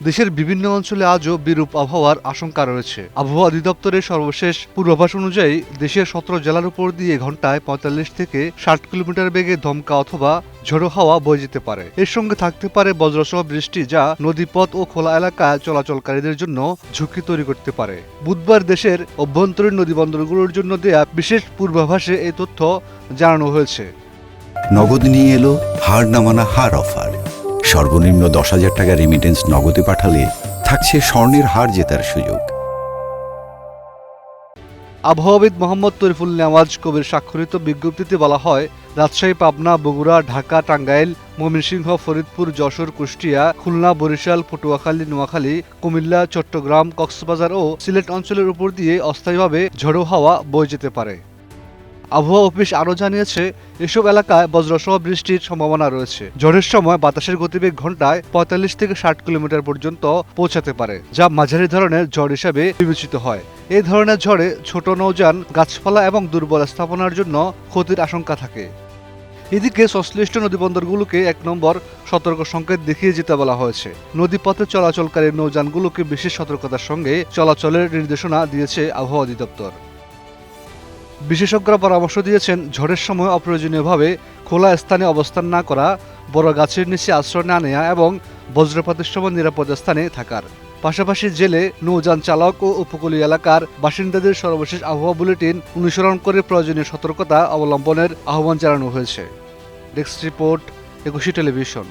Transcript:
দেশের বিভিন্ন অঞ্চলে আজও বিরূপ আবহাওয়ার আশঙ্কা রয়েছে। আবহাওয়া অধিদপ্তরের সর্বশেষ পূর্বাভাস অনুযায়ী দেশের 17 জেলার উপর দিয়ে ঘন্টায় 45 থেকে 60 কিলোমিটার বেগে দমকা অথবা ঝোড়ো হাওয়া বয়ে যেতে পারে। এর সঙ্গে থাকতে পারে বজ্রসহ বৃষ্টি, যা নদীপথ ও খোলা এলাকায় চলাচলকারীদের জন্য ঝুঁকি তৈরি করতে পারে। বুধবার দেশের অভ্যন্তরীণ নদীবন্দরগুলোর জন্য দেয়া বিশেষ পূর্বাভাসে এই তথ্য জানানো হয়েছে। নগদ নিয়ে এলো হার নামানা হার অফার। সর্বনিম্ন 10,000 টাকা রেমিটেন্স নগদে পাঠালে থাকছে স্বর্ণের হার জেতার সুযোগ। আবহাওয়াবিদ মোহাম্মদ তরিফুল নেওয়াজ কবির স্বাক্ষরিত বিজ্ঞপ্তিতে বলা হয়, রাজশাহী, পাবনা, বগুড়া, ঢাকা, টাঙ্গাইল, ময়মনসিংহ, ফরিদপুর, যশোর, কুষ্টিয়া, খুলনা, বরিশাল, পটুয়াখালী, নোয়াখালী, কুমিল্লা, চট্টগ্রাম, কক্সবাজার ও সিলেট অঞ্চলের উপর দিয়ে অস্থায়ীভাবে ঝোড়ো হাওয়া বয়ে যেতে পারে। আবহাওয়া অফিস আরও জানিয়েছে, এসব এলাকায় বজ্রসহ বৃষ্টির সম্ভাবনা রয়েছে। ঝড়ের সময় বাতাসের গতিবেগ ঘন্টায় 45 থেকে 60 কিলোমিটার পর্যন্ত পৌঁছাতে পারে, যা মাঝারি ধরনের ঝড় হিসেবে বিবেচিত হয়। এই ধরনের ঝড়ে ছোট নৌযান, গাছপালা এবং দুর্বল স্থাপনার জন্য ক্ষতির আশঙ্কা থাকে। এদিকে সংশ্লিষ্ট নদীবন্দরগুলোকে 1 নম্বর সতর্ক সংকেত দেখিয়ে যেতে বলা হয়েছে। নদীপথে চলাচলকারী নৌযানগুলোকে বিশেষ সতর্কতার সঙ্গে চলাচলের নির্দেশনা দিয়েছে আবহাওয়া অধিদপ্তর। বিশেষজ্ঞরা পরামর্শ দিয়েছেন, ঝড়ের সময় অপ্রয়োজনীয়ভাবে খোলা স্থানে অবস্থান না করা, বড় গাছের নিচে আশ্রয় না নেওয়া এবং বজ্রপাতের সময় নিরাপদ স্থানে থাকার পাশাপাশি জেলে, নৌযান চালক ও উপকূলীয় এলাকার বাসিন্দাদের সর্বশেষ আবহাওয়া বুলেটিন অনুসরণ করে প্রয়োজনীয় সতর্কতা অবলম্বনের আহ্বান জানানো হয়েছে। Desk report, 21 television.